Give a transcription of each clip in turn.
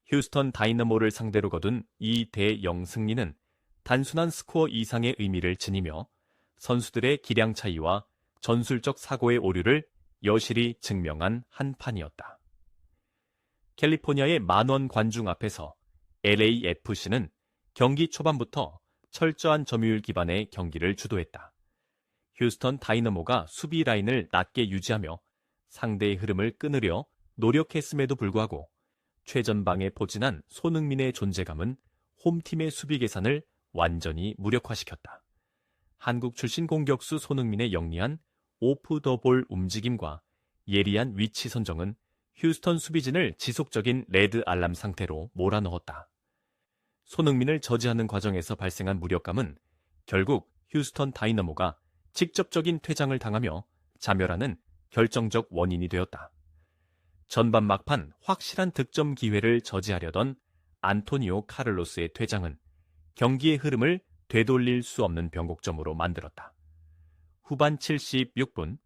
휴스턴 다이너모를 상대로 거둔 이 대0 승리는 단순한 스코어 이상의 의미를 지니며 선수들의 기량 차이와 전술적 사고의 오류를 여실히 증명한 한 판이었다. 캘리포니아의 만원 관중 앞에서 LAFC는 경기 초반부터 철저한 점유율 기반의 경기를 주도했다. 휴스턴 다이너모가 수비 라인을 낮게 유지하며 상대의 흐름을 끊으려 노력했음에도 불구하고 최전방에 포진한 손흥민의 존재감은 홈팀의 수비 계산을 완전히 무력화시켰다. 한국 출신 공격수 손흥민의 영리한 오프 더 볼 움직임과 예리한 위치 선정은 휴스턴 수비진을 지속적인 레드 알람 상태로 몰아넣었다. 손흥민을 저지하는 과정에서 발생한 무력감은 결국 휴스턴 다이너모가 직접적인 퇴장을 당하며 자멸하는 결정적 원인이 되었다. 전반 막판 확실한 득점 기회를 저지하려던 안토니오 카를로스의 퇴장은 경기의 흐름을 되돌릴 수 없는 변곡점으로 만들었다. 후반 76분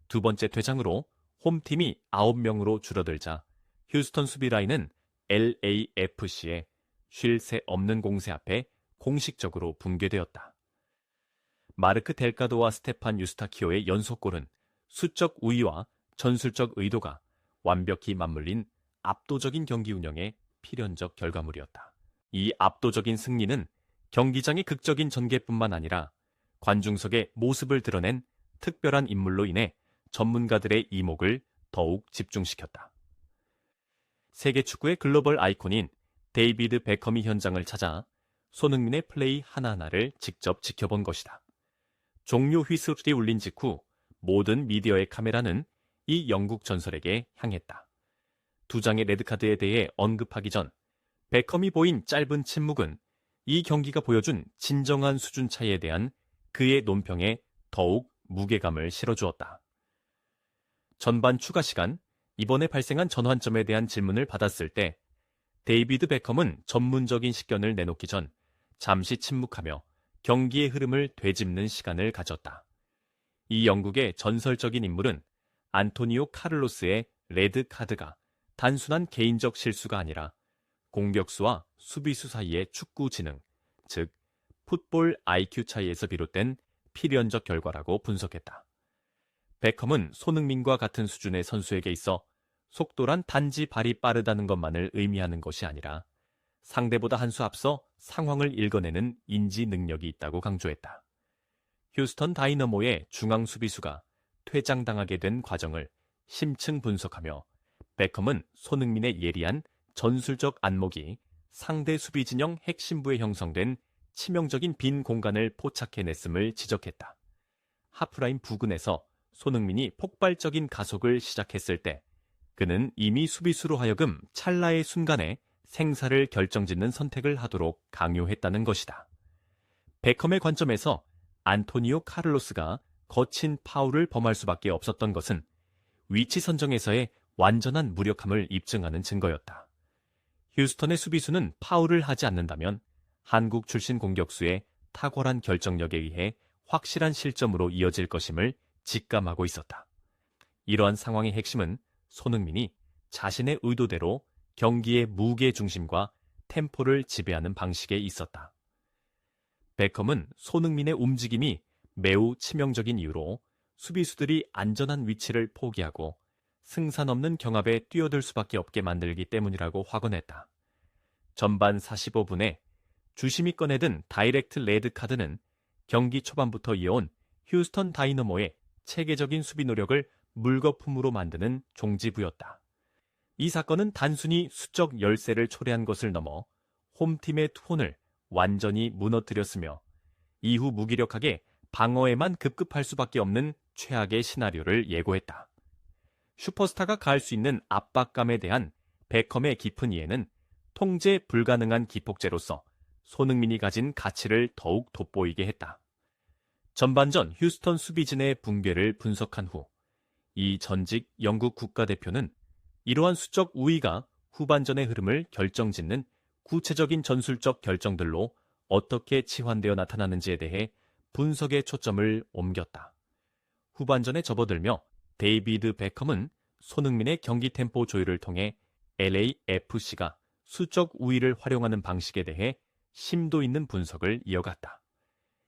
두 번째 퇴장으로 홈팀이 9명으로 줄어들자 휴스턴 수비라인은 LAFC의 쉴 새 없는 공세 앞에 공식적으로 붕괴되었다. 마르크 델가도와 스테판 유스타키오의 연속골은 수적 우위와 전술적 의도가 완벽히 맞물린 압도적인 경기 운영의 필연적 결과물이었다. 이 압도적인 승리는 경기장의 극적인 전개뿐만 아니라 관중석의 모습을 드러낸 특별한 인물로 인해 전문가들의 이목을 더욱 집중시켰다. 세계 축구의 글로벌 아이콘인 데이비드 베컴이 현장을 찾아 손흥민의 플레이 하나하나를 직접 지켜본 것이다. 종료 휘슬이 울린 직후 모든 미디어의 카메라는 이 영국 전설에게 향했다. 두 장의 레드카드에 대해 언급하기 전 베컴이 보인 짧은 침묵은 이 경기가 보여준 진정한 수준 차이에 대한 그의 논평에 더욱 무게감을 실어주었다. 전반 추가 시간, 이번에 발생한 전환점에 대한 질문을 받았을 때 데이비드 베컴은 전문적인 식견을 내놓기 전 잠시 침묵하며 경기의 흐름을 되짚는 시간을 가졌다. 이 영국의 전설적인 인물은 안토니오 카를로스의 레드 카드가 단순한 개인적 실수가 아니라 공격수와 수비수 사이의 축구 지능, 즉 풋볼 IQ 차이에서 비롯된 필연적 결과라고 분석했다. 베컴은 손흥민과 같은 수준의 선수에게 있어 속도란 단지 발이 빠르다는 것만을 의미하는 것이 아니라 상대보다 한 수 앞서 상황을 읽어내는 인지 능력이 있다고 강조했다. 휴스턴 다이너모의 중앙 수비수가 퇴장당하게 된 과정을 심층 분석하며 베컴은 손흥민의 예리한 전술적 안목이 상대 수비 진영 핵심부에 형성된 치명적인 빈 공간을 포착해냈음을 지적했다. 하프라인 부근에서 손흥민이 폭발적인 가속을 시작했을 때 그는 이미 수비수로 하여금 찰나의 순간에 생사를 결정짓는 선택을 하도록 강요했다는 것이다. 베컴의 관점에서 안토니오 카를로스가 거친 파울을 범할 수밖에 없었던 것은 위치 선정에서의 완전한 무력함을 입증하는 증거였다. 휴스턴의 수비수는 파울을 하지 않는다면 한국 출신 공격수의 탁월한 결정력에 의해 확실한 실점으로 이어질 것임을 직감하고 있었다. 이러한 상황의 핵심은 손흥민이 자신의 의도대로 경기의 무게 중심과 템포를 지배하는 방식에 있었다. 베컴은 손흥민의 움직임이 매우 치명적인 이유로 수비수들이 안전한 위치를 포기하고 승산 없는 경합에 뛰어들 수밖에 없게 만들기 때문이라고 확언했다. 전반 45분에 주심이 꺼내든 다이렉트 레드 카드는 경기 초반부터 이어온 휴스턴 다이너모의 체계적인 수비 노력을 물거품으로 만드는 종지부였다. 이 사건은 단순히 수적 열세를 초래한 것을 넘어 홈팀의 톤을 완전히 무너뜨렸으며 이후 무기력하게 방어에만 급급할 수밖에 없는 최악의 시나리오를 예고했다. 슈퍼스타가 가할 수 있는 압박감에 대한 베컴의 깊은 이해는 통제 불가능한 기폭제로서 손흥민이 가진 가치를 더욱 돋보이게 했다. 전반전 휴스턴 수비진의 붕괴를 분석한 후 이 전직 영국 국가대표는 이러한 수적 우위가 후반전의 흐름을 결정짓는 구체적인 전술적 결정들로 어떻게 치환되어 나타나는지에 대해 분석의 초점을 옮겼다. 후반전에 접어들며 데이비드 베컴은 손흥민의 경기 템포 조율을 통해 LAFC가 수적 우위를 활용하는 방식에 대해 심도 있는 분석을 이어갔다.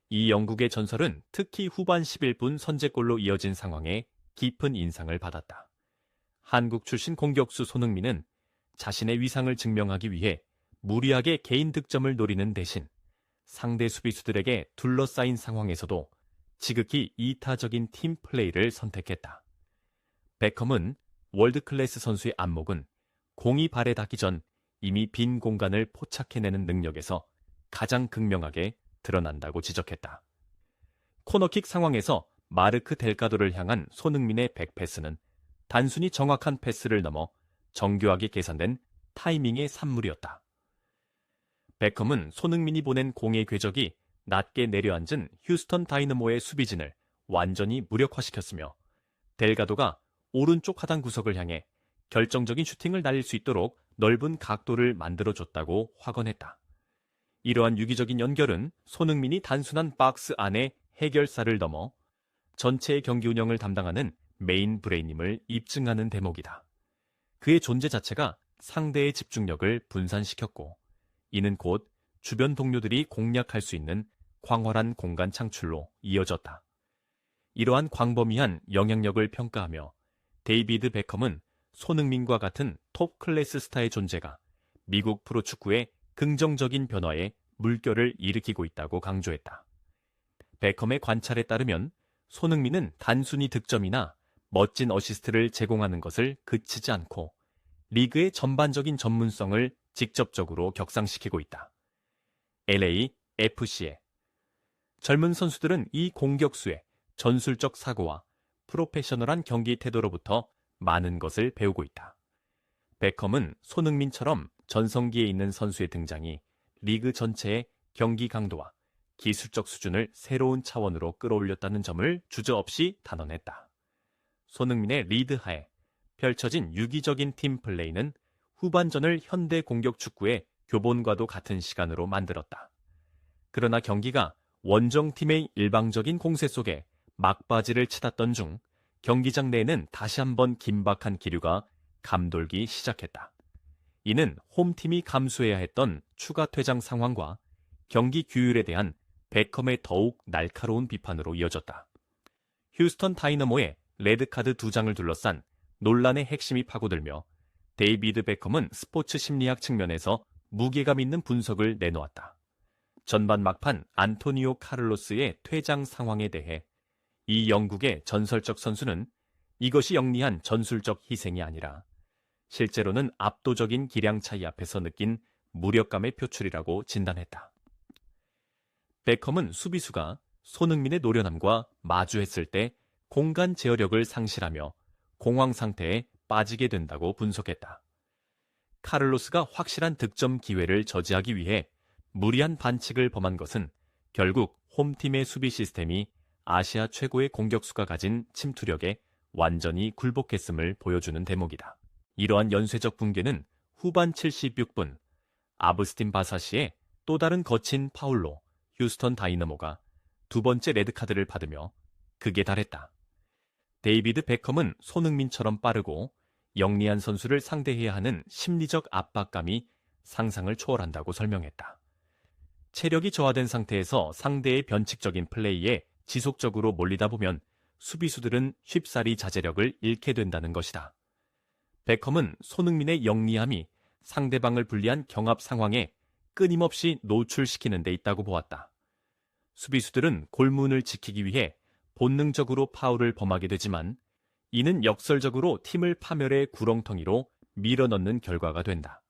이 영국의 전설은 특히 후반 11분 선제골로 이어진 상황에 깊은 인상을 받았다. 한국 출신 공격수 손흥민은 자신의 위상을 증명하기 위해 무리하게 개인 득점을 노리는 대신 상대 수비수들에게 둘러싸인 상황에서도 지극히 이타적인 팀 플레이를 선택했다. 베컴은 월드클래스 선수의 안목은 공이 발에 닿기 전 이미 빈 공간을 포착해내는 능력에서 가장 극명하게 드러난다고 지적했다. 코너킥 상황에서 마르크 델가도를 향한 손흥민의 백패스는 단순히 정확한 패스를 넘어 정교하게 계산된 타이밍의 산물이었다. 베컴은 손흥민이 보낸 공의 궤적이 낮게 내려앉은 휴스턴 다이너모의 수비진을 완전히 무력화시켰으며 델가도가 오른쪽 하단 구석을 향해 결정적인 슈팅을 날릴 수 있도록 넓은 각도를 만들어줬다고 확언했다. 이러한 유기적인 연결은 손흥민이 단순한 박스 안의 해결사를 넘어 전체의 경기 운영을 담당하는 메인 브레인임을 입증하는 대목이다. 그의 존재 자체가 상대의 집중력을 분산시켰고 이는 곧 주변 동료들이 공략할 수 있는 광활한 공간 창출로 이어졌다. 이러한 광범위한 영향력을 평가하며 데이비드 베컴은 손흥민과 같은 톱 클래스 스타의 존재가 미국 프로축구의 긍정적인 변화에 물결을 일으키고 있다고 강조했다. 베컴의 관찰에 따르면 손흥민은 단순히 득점이나 멋진 어시스트를 제공하는 것을 그치지 않고 리그의 전반적인 전문성을 직접적으로 격상시키고 있다. LAFC에 젊은 선수들은 이 공격수의 전술적 사고와 프로페셔널한 경기 태도로부터 많은 것을 배우고 있다. 베컴은 손흥민처럼 전성기에 있는 선수의 등장이 리그 전체의 경기 강도와 기술적 수준을 새로운 차원으로 끌어올렸다는 점을 주저없이 단언했다. 손흥민의 리드하에 펼쳐진 유기적인 팀 플레이는 후반전을 현대 공격 축구의 교본과도 같은 시간으로 만들었다. 그러나 경기가 원정팀의 일방적인 공세 속에 막바지를 치닫던 중 경기장 내에는 다시 한번 긴박한 기류가 감돌기 시작했다. 이는 홈팀이 감수해야 했던 추가 퇴장 상황과 경기 규율에 대한 베컴의 더욱 날카로운 비판으로 이어졌다. 휴스턴 다이너모의 레드카드 2장을 둘러싼 논란의 핵심이 파고들며 데이비드 베컴은 스포츠 심리학 측면에서 무게감 있는 분석을 내놓았다. 전반 막판 안토니오 카를로스의 퇴장 상황에 대해 이 영국의 전설적 선수는 이것이 영리한 전술적 희생이 아니라 실제로는 압도적인 기량 차이 앞에서 느낀 무력감의 표출이라고 진단했다. 베컴은 수비수가 손흥민의 노련함과 마주했을 때 공간 제어력을 상실하며 공황 상태에 빠지게 된다고 분석했다. 카를로스가 확실한 득점 기회를 저지하기 위해 무리한 반칙을 범한 것은 결국 홈팀의 수비 시스템이 아시아 최고의 공격수가 가진 침투력에 완전히 굴복했음을 보여주는 대목이다. 이러한 연쇄적 붕괴는 후반 76분 아브스틴 바사시의 또 다른 거친 파울로 휴스턴 다이너모가 두 번째 레드카드를 받으며 극에 달했다. 데이비드 베컴은 손흥민처럼 빠르고 영리한 선수를 상대해야 하는 심리적 압박감이 상상을 초월한다고 설명했다. 체력이 저하된 상태에서 상대의 변칙적인 플레이에 지속적으로 몰리다 보면 수비수들은 쉽사리 자제력을 잃게 된다는 것이다. 베컴은 손흥민의 영리함이 상대방을 불리한 경합 상황에 끊임없이 노출시키는 데 있다고 보았다. 수비수들은 골문을 지키기 위해 본능적으로 파울을 범하게 되지만 이는 역설적으로 팀을 파멸의 구렁텅이로 밀어넣는 결과가 된다.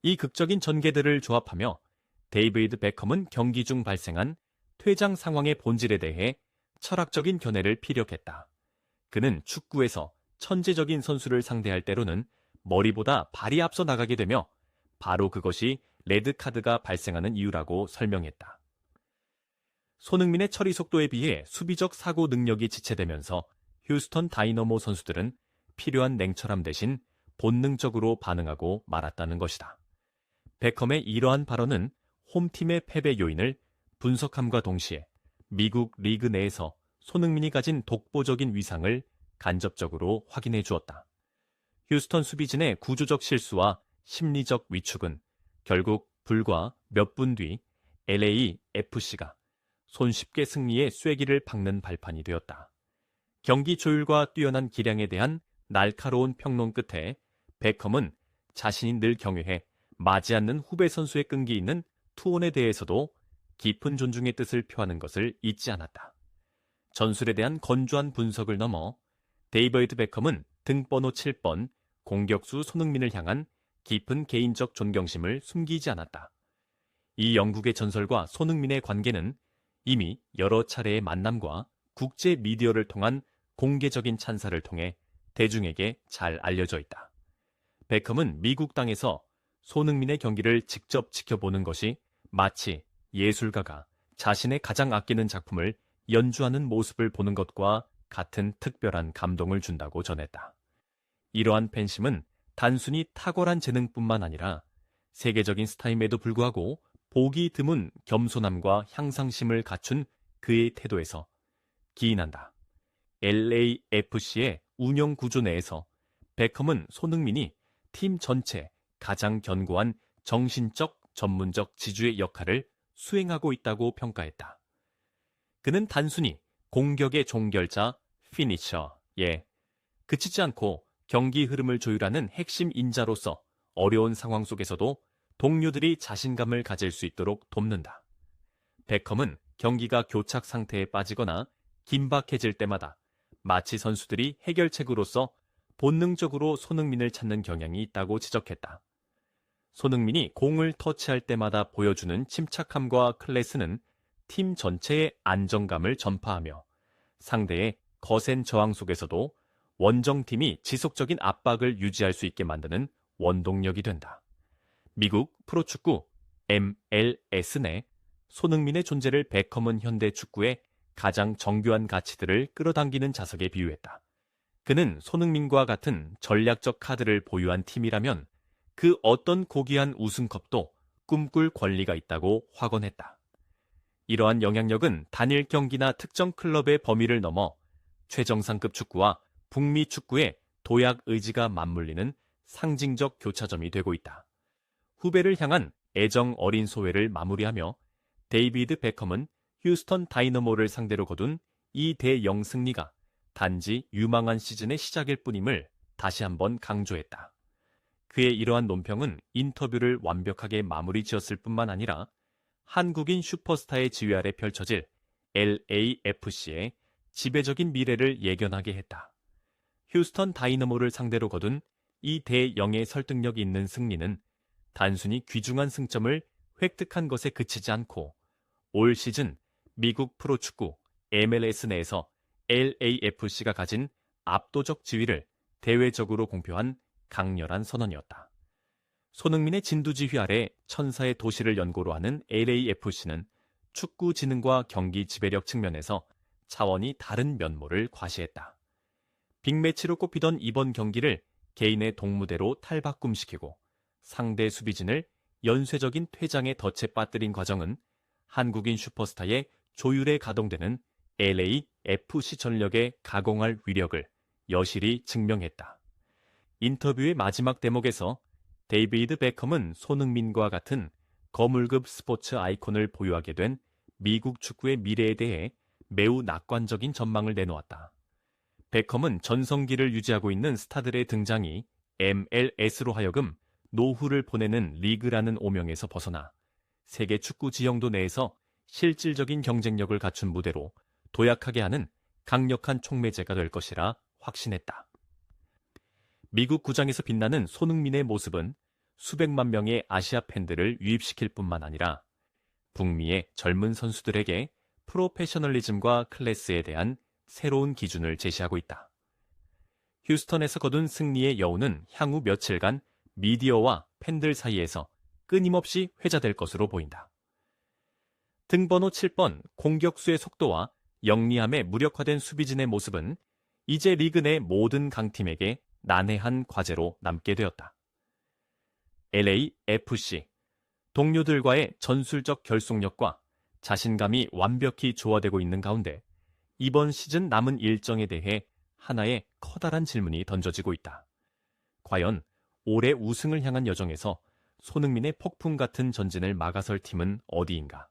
이 극적인 전개들을 조합하며 데이비드 베컴은 경기 중 발생한 퇴장 상황의 본질에 대해 철학적인 견해를 피력했다. 그는 축구에서 천재적인 선수를 상대할 때로는 머리보다 발이 앞서 나가게 되며 바로 그것이 레드카드가 발생하는 이유라고 설명했다. 손흥민의 처리 속도에 비해 수비적 사고 능력이 지체되면서 휴스턴 다이너모 선수들은 필요한 냉철함 대신 본능적으로 반응하고 말았다는 것이다. 베컴의 이러한 발언은 홈팀의 패배 요인을 분석함과 동시에 미국 리그 내에서 손흥민이 가진 독보적인 위상을 간접적으로 확인해 주었다. 휴스턴 수비진의 구조적 실수와 심리적 위축은 결국 불과 몇 분 뒤 LAFC가 손쉽게 승리의 쐐기를 박는 발판이 되었다. 경기 조율과 뛰어난 기량에 대한 날카로운 평론 끝에 베컴은 자신이 늘 경외해 마지 않는 후배 선수의 끈기 있는 투혼에 대해서도 깊은 존중의 뜻을 표하는 것을 잊지 않았다. 전술에 대한 건조한 분석을 넘어 데이비드 베컴은 등번호 7번 공격수 손흥민을 향한 깊은 개인적 존경심을 숨기지 않았다. 이 영국의 전설과 손흥민의 관계는 이미 여러 차례의 만남과 국제 미디어를 통한 공개적인 찬사를 통해 대중에게 잘 알려져 있다. 베컴은 미국 땅에서 손흥민의 경기를 직접 지켜보는 것이 마치 예술가가 자신의 가장 아끼는 작품을 연주하는 모습을 보는 것과 같은 특별한 감동을 준다고 전했다. 이러한 팬심은 단순히 탁월한 재능뿐만 아니라 세계적인 스타임에도 불구하고 보기 드문 겸손함과 향상심을 갖춘 그의 태도에서 기인한다. LAFC의 운영 구조 내에서 베컴은 손흥민이 팀 전체 가장 견고한 정신적, 전문적 지주의 역할을 수행하고 있다고 평가했다. 그는 단순히 공격의 종결자, 피니셔에 그치지 않고 경기 흐름을 조율하는 핵심 인자로서 어려운 상황 속에서도 동료들이 자신감을 가질 수 있도록 돕는다. 베컴은 경기가 교착 상태에 빠지거나 긴박해질 때마다 마치 선수들이 해결책으로서 본능적으로 손흥민을 찾는 경향이 있다고 지적했다. 손흥민이 공을 터치할 때마다 보여주는 침착함과 클래스는 팀 전체의 안정감을 전파하며 상대의 거센 저항 속에서도 원정팀이 지속적인 압박을 유지할 수 있게 만드는 원동력이 된다. 미국 프로축구 MLS 내 손흥민의 존재를 베컴은 현대 축구의 가장 정교한 가치들을 끌어당기는 자석에 비유했다. 그는 손흥민과 같은 전략적 카드를 보유한 팀이라면 그 어떤 고귀한 우승컵도 꿈꿀 권리가 있다고 확언했다. 이러한 영향력은 단일 경기나 특정 클럽의 범위를 넘어 최정상급 축구와 북미 축구의 도약 의지가 맞물리는 상징적 교차점이 되고 있다. 후배를 향한 애정 어린 소회를 마무리하며 데이비드 베컴은 휴스턴 다이너모를 상대로 거둔 이 대영 승리가 단지 유망한 시즌의 시작일 뿐임을 다시 한번 강조했다. 그의 이러한 논평은 인터뷰를 완벽하게 마무리 지었을 뿐만 아니라 한국인 슈퍼스타의 지휘 아래 펼쳐질 LAFC의 지배적인 미래를 예견하게 했다. 휴스턴 다이너모를 상대로 거둔 이 대영의 설득력 있는 승리는 단순히 귀중한 승점을 획득한 것에 그치지 않고 올 시즌 미국 프로축구 MLS 내에서 LAFC가 가진 압도적 지위를 대외적으로 공표한 강렬한 선언이었다. 손흥민의 진두지휘 아래 천사의 도시를 연고로 하는 LAFC는 축구 지능과 경기 지배력 측면에서 차원이 다른 면모를 과시했다. 빅매치로 꼽히던 이번 경기를 개인의 동무대로 탈바꿈시키고 상대 수비진을 연쇄적인 퇴장에 덫에 빠뜨린 과정은 한국인 슈퍼스타의 조율에 가동되는 LAFC 전력의 가공할 위력을 여실히 증명했다. 인터뷰의 마지막 대목에서 데이비드 베컴은 손흥민과 같은 거물급 스포츠 아이콘을 보유하게 된 미국 축구의 미래에 대해 매우 낙관적인 전망을 내놓았다. 베컴은 전성기를 유지하고 있는 스타들의 등장이 MLS로 하여금 노후를 보내는 리그라는 오명에서 벗어나 세계 축구 지형도 내에서 실질적인 경쟁력을 갖춘 무대로 도약하게 하는 강력한 촉매제가 될 것이라 확신했다. 미국 구장에서 빛나는 손흥민의 모습은 수백만 명의 아시아 팬들을 유입시킬 뿐만 아니라 북미의 젊은 선수들에게 프로페셔널리즘과 클래스에 대한 새로운 기준을 제시하고 있다. 휴스턴에서 거둔 승리의 여운은 향후 며칠간 미디어와 팬들 사이에서 끊임없이 회자될 것으로 보인다. 등번호 7번 공격수의 속도와 영리함에 무력화된 수비진의 모습은 이제 리그 내 모든 강팀에게 난해한 과제로 남게 되었다. LAFC 동료들과의 전술적 결속력과 자신감이 완벽히 조화되고 있는 가운데 이번 시즌 남은 일정에 대해 하나의 커다란 질문이 던져지고 있다. 과연 올해 우승을 향한 여정에서 손흥민의 폭풍 같은 전진을 막아설 팀은 어디인가?